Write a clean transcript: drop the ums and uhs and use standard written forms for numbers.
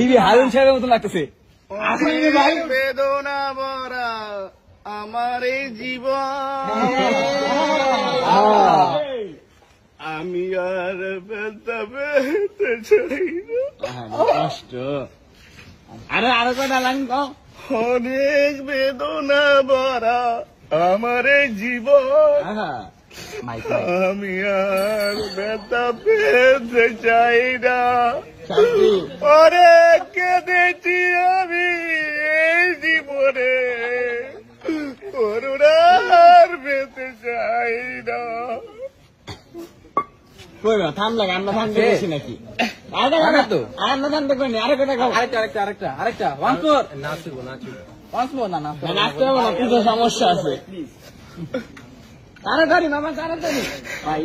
DB Harun সাহেবের মতো লাগতেছে। বেদনা ভরা আমার এই জীবন, আমি আর ব্যথা পেতে চাই না। কষ্ট। আরে আরো কটা লাইন কও। অনেক বেদনা ভরা আমার এই জীবন, আমি আর ব্যথা পেতে চাই না। অনেক কেঁদেছি আমি এই জীবনে, করুণার পেতে চাই না। থামলে আমরা থামতে গেছি নাকি? আমরা থামতে করিনি। আরেকটা খাও। আরেকটা নাচবো না, নাচতে হবে না, কিছু সমস্যা আছে। তাড়াতাড়ি মামা, তাড়াতাড়ি ভাই।